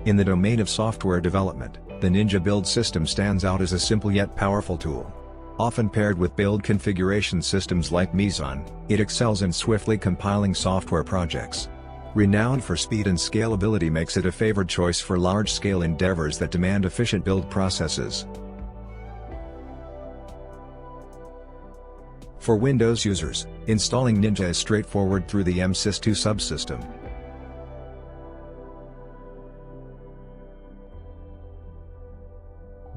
In the domain of software development, the Ninja build system stands out as a simple yet powerful tool. Often paired with build configuration systems like Meson, it excels in swiftly compiling software projects. Renowned for speed and scalability makes it a favored choice for large-scale endeavors that demand efficient build processes. For Windows users, installing Ninja is straightforward through the MSys2 subsystem.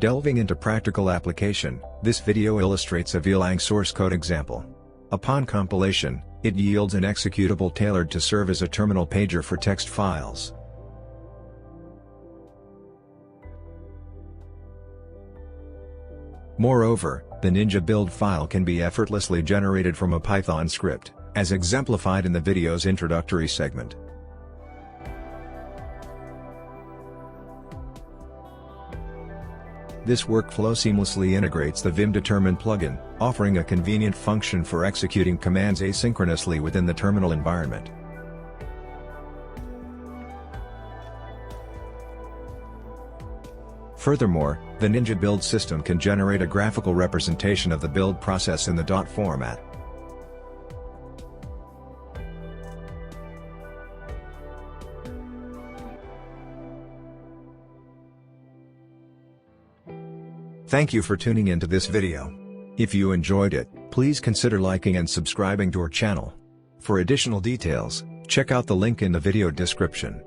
Delving into practical application, this video illustrates a Vlang source code example. Upon compilation, it yields an executable tailored to serve as a terminal pager for text files. Moreover, the Ninja build file can be effortlessly generated from a Python script, as exemplified in the video's introductory segment. This workflow seamlessly integrates the vim-determine plugin, offering a convenient function for executing commands asynchronously within the terminal environment. Furthermore, the Ninja build system can generate a graphical representation of the build process in the .dot format. Thank you for tuning into this video. If you enjoyed it, please consider liking and subscribing to our channel. For additional details, check out the link in the video description.